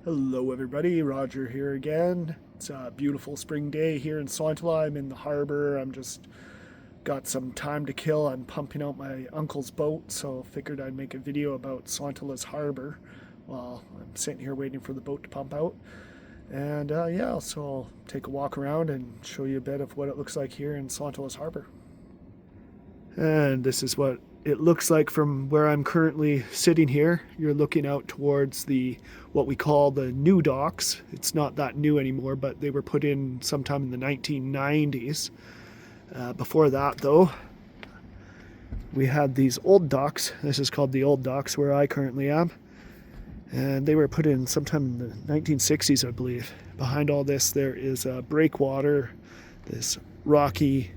Hello everybody, Roger here again. It's a beautiful spring day here in Sointula. I'm in the harbour. I'm just got some time to kill. I'm pumping out my uncle's boat, so figured I'd make a video about Sointula's harbour while I'm sitting here waiting for the boat to pump out. And yeah, so I'll take a walk around and show you a bit of what it looks like here in Sointula's harbour. And this is what it looks like from where I'm currently sitting here. You're looking out towards what we call the new docks. It's not that new anymore, but they were put in sometime in the 1990s. Before that, though, we had these old docks. This is called the old docks where I currently am. And they were put in sometime in the 1960s, I believe. Behind all this, there is a breakwater, this rocky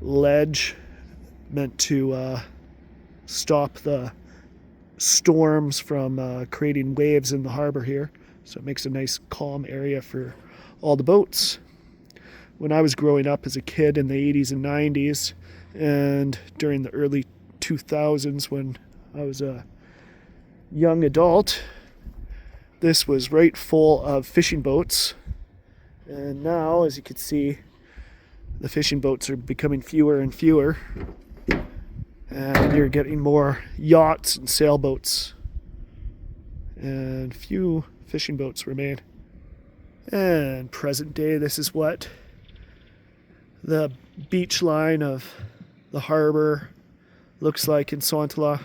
ledge meant to stop the storms from creating waves in the harbor here. So it makes a nice calm area for all the boats. When I was growing up as a kid in the 80s and 90s, and during the early 2000s when I was a young adult, this was right full of fishing boats. And now, as you can see, the fishing boats are becoming fewer and fewer, and you're getting more yachts and sailboats, and few fishing boats remain. And present day, this is what the beach line of the harbor looks like in Sointula.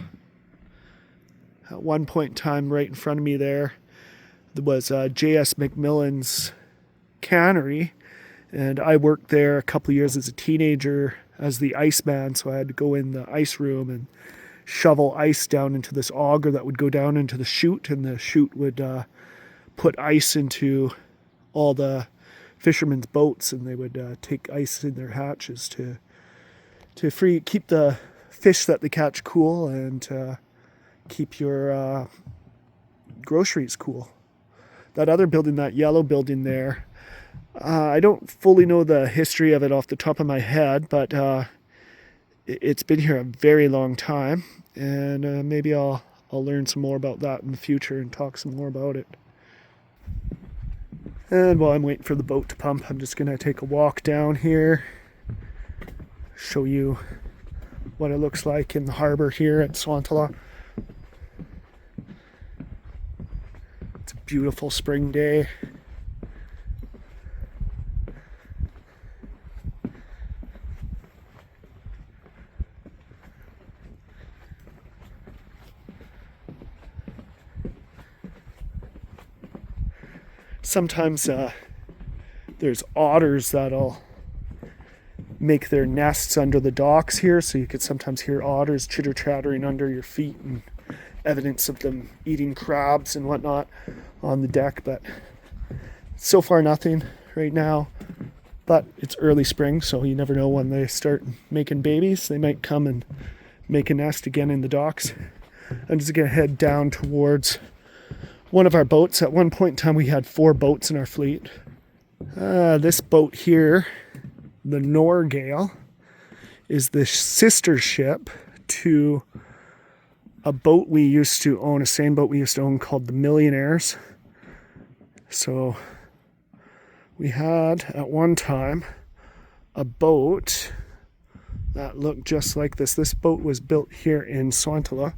At one point in time, right in front of me there was J.S. McMillan's cannery. And I worked there a couple of years as a teenager as the iceman, so I had to go in the ice room and shovel ice down into this auger that would go down into the chute, and the chute would put ice into all the fishermen's boats, and they would take ice in their hatches to keep the fish that they catch cool and keep your groceries cool. That other building, that yellow building there, I don't fully know the history of it off the top of my head, but it's been here a very long time, and maybe I'll learn some more about that in the future and talk some more about it. And while I'm waiting for the boat to pump, I'm just going to take a walk down here, show you what it looks like in the harbor here at Sointula. It's a beautiful spring day. Sometimes there's otters that'll make their nests under the docks here, so you could sometimes hear otters chitter-chattering under your feet and evidence of them eating crabs and whatnot on the deck, but so far nothing right now. But it's early spring, so you never know when they start making babies. They might come and make a nest again in the docks. I'm just going to head down towards one of our boats. At one point in time, we had 4 boats in our fleet. This boat here, the Norgale, is the sister ship to a boat we used to own, a sailboat we used to own called the Millionaires. So we had at one time a boat that looked just like this. This boat was built here in Sointula.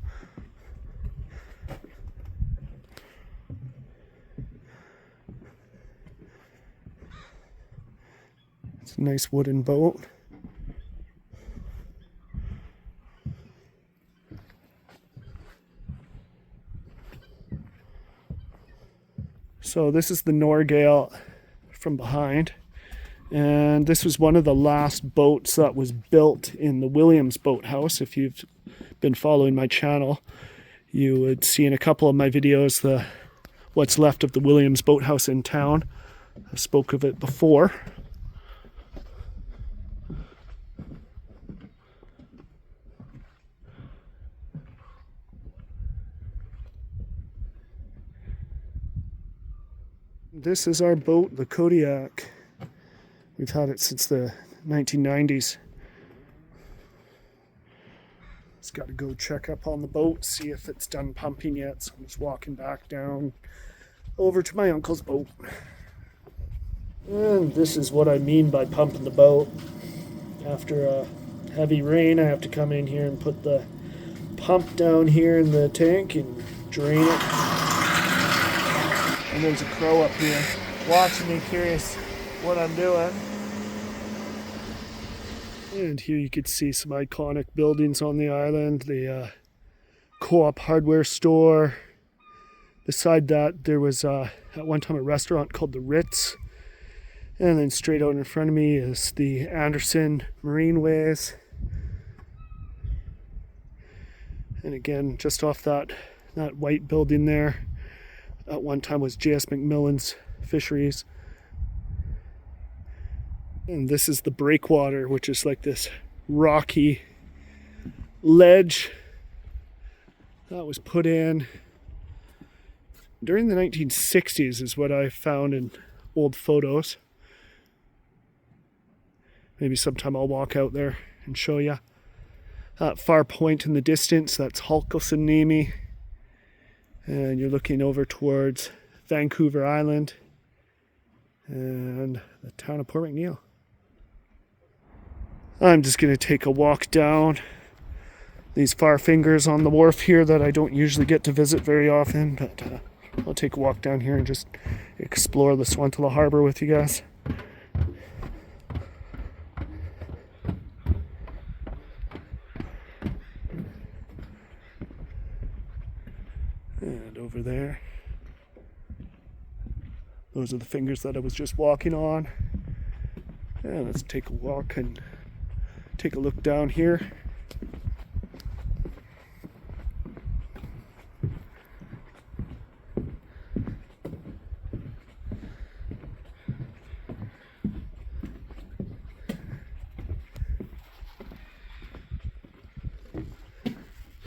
It's a nice wooden boat. So this is the Norgale from behind, and this was one of the last boats that was built in the Williams boathouse. If you've been following my channel, you would see in a couple of my videos what's left of the Williams boathouse in town. I spoke of it before. This is our boat, the Kodiak. We've had it since the 1990s. Just got to go check up on the boat, see if it's done pumping yet. So I'm just walking back down over to my uncle's boat. And this is what I mean by pumping the boat. After a heavy rain, I have to come in here and put the pump down here in the tank and drain it. And there's a crow up here watching me, curious what I'm doing. And here you could see some iconic buildings on the island. The Co-op hardware store. Beside that, there was at one time a restaurant called the Ritz. And then straight out in front of me is the Anderson Marine Ways. And again, just off that white building there, at one time was J.S. McMillan's Fisheries. And this is the breakwater, which is like this rocky ledge that was put in during the 1960s, is what I found in old photos. Maybe sometime I'll walk out there and show you. That far point in the distance, that's Hulkosenniemi. And you're looking over towards Vancouver Island and the town of Port McNeill. I'm just going to take a walk down these far fingers on the wharf here that I don't usually get to visit very often, but I'll take a walk down here and just explore the Sointula Harbour with you guys. And over there, those are the fingers that I was just walking on. And let's take a walk and take a look down here.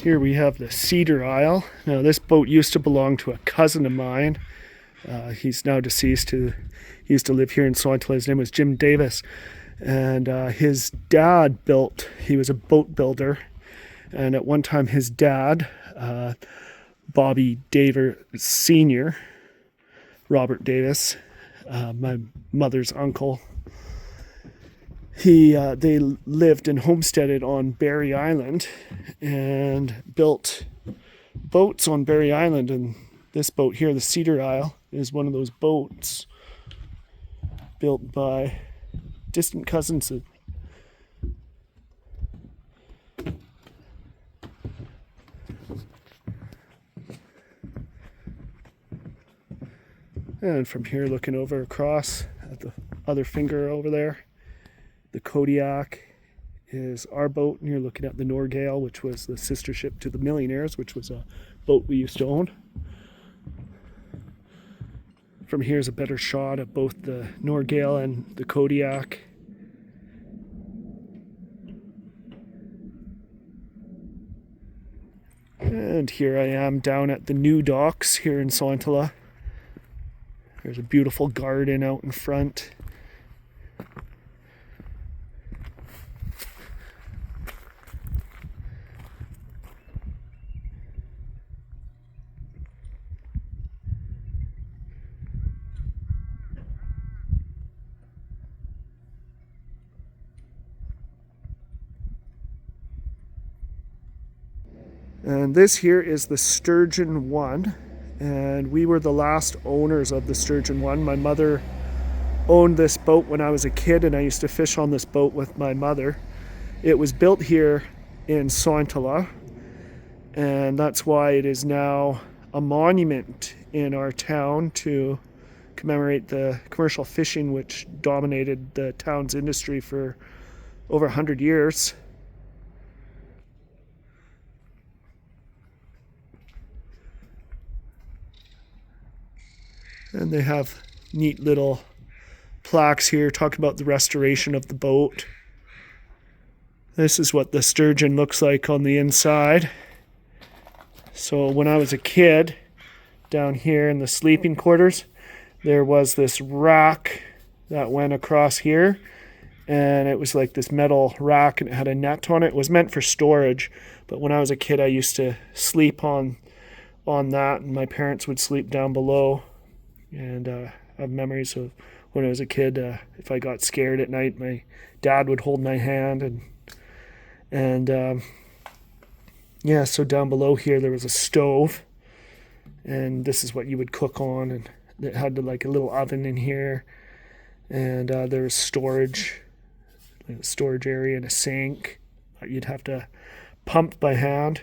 Here we have the Cedar Isle. Now this boat used to belong to a cousin of mine. He's now deceased. He used to live here in Sointula. His name was Jim Davis. And his dad he was a boat builder. And at one time his dad, Bobby Davis Sr., Robert Davis, my mother's uncle, they lived and homesteaded on Barry Island and built boats on Barry Island. And this boat here, the Cedar Isle, is one of those boats built by distant cousins. And from here, looking over across at the other finger over there, the Kodiak is our boat, and you're looking at the Norgale, which was the sister ship to the Millionaires, which was a boat we used to own. From here is a better shot of both the Norgale and the Kodiak. And here I am down at the new docks here in Sointula. There's a beautiful garden out in front. And this here is the Sturgeon 1, and we were the last owners of the Sturgeon 1. My mother owned this boat when I was a kid, and I used to fish on this boat with my mother. It was built here in Sointula, and that's why it is now a monument in our town to commemorate the commercial fishing which dominated the town's industry for over 100 years. And they have neat little plaques here talking about the restoration of the boat. This is what the Sturgeon looks like on the inside. So when I was a kid, down here in the sleeping quarters, there was this rack that went across here. And it was like this metal rack, and it had a net on it. It was meant for storage. But when I was a kid, I used to sleep on that, and my parents would sleep down below. And I have memories of when I was a kid. If I got scared at night, my dad would hold my hand, and yeah. So down below here there was a stove, and this is what you would cook on, and it had like a little oven in here, and there was storage, like a storage area and a sink. You'd have to pump by hand,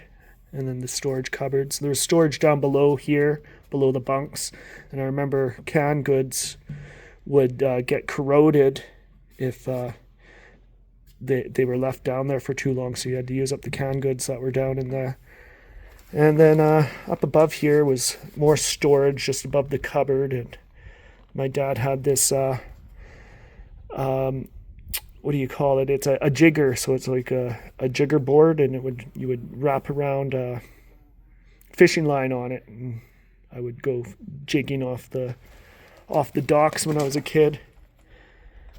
and then the storage cupboards. There was storage down below here, below the bunks, and I remember canned goods would get corroded if they were left down there for too long, so you had to use up the canned goods that were down in there. And then up above here was more storage just above the cupboard, and my dad had this what do you call it? It's a jigger, so it's like a jigger board, and you would wrap around a fishing line on it, and I would go jigging off the docks when I was a kid.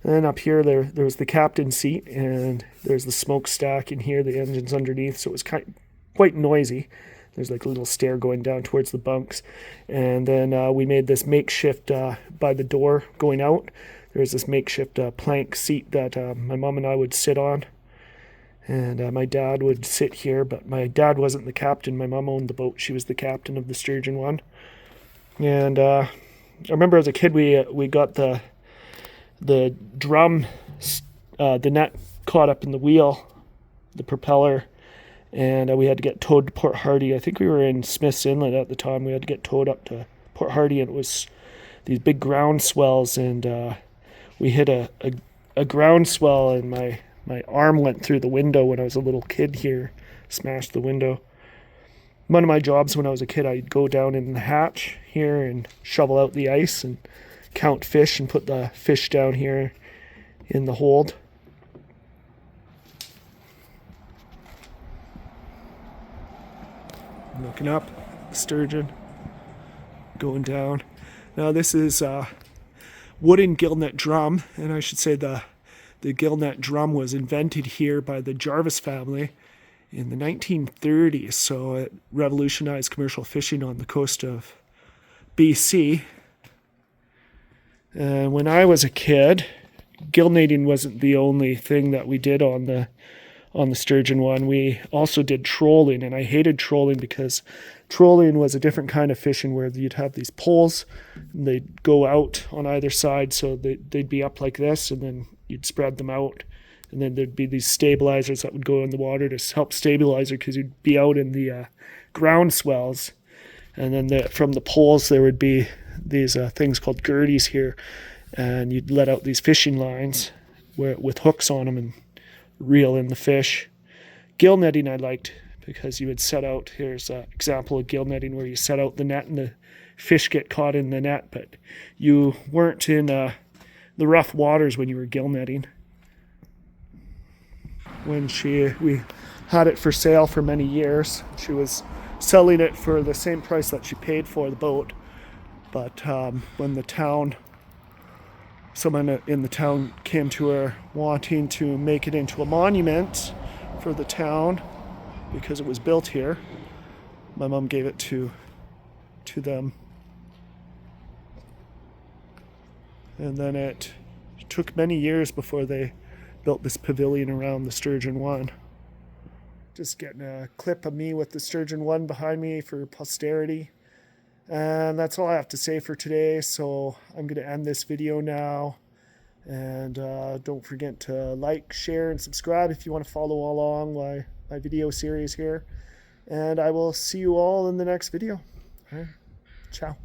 And then up here there was the captain's seat, and there's the smokestack in here, the engine's underneath, so it was quite noisy. There's like a little stair going down towards the bunks. And then we made this makeshift by the door going out. There was this makeshift plank seat that my mom and I would sit on. And my dad would sit here, but my dad wasn't the captain. My mom owned the boat. She was the captain of the Sturgeon one. And I remember as a kid we got the drum, the net caught up in the wheel, the propeller, and we had to get towed to Port Hardy. I think we were in Smith's Inlet at the time. We had to get towed up to Port Hardy, and it was these big ground swells, and we hit a ground swell, and my arm went through the window when I was a little kid here, smashed the window. One of my jobs when I was a kid, I'd go down in the hatch here and shovel out the ice and count fish and put the fish down here in the hold. Looking up, sturgeon going down. Now this is a wooden gillnet drum, and I should say the gillnet drum was invented here by the Jarvis family in the 1930s, so it revolutionized commercial fishing on the coast of BC. And when I was a kid, gillneting wasn't the only thing that we did on the Sturgeon one. We also did trolling, and I hated trolling because trolling was a different kind of fishing where you'd have these poles and they'd go out on either side, so they'd be up like this, and then you'd spread them out, and then there'd be these stabilizers that would go in the water to help stabilize it because you'd be out in the ground swells. And then from the poles there would be these things called girdies here, and you'd let out these fishing lines with hooks on them and reel in the fish. Gill netting I liked because you would set out, here's an example of gill netting where you set out the net and the fish get caught in the net, but you weren't in the rough waters when you were gill netting. When we had it for sale for many years, she was selling it for the same price that she paid for the boat, but when someone in the town came to her wanting to make it into a monument for the town because it was built here, my mom gave it to them. And then it took many years before they built this pavilion around the Sturgeon one. Just getting a clip of me with the Sturgeon one behind me for posterity. And that's all I have to say for today, so I'm going to end this video now. And don't forget to like, share, and subscribe if you want to follow along my video series here. And I will see you all in the next video. All right. Ciao.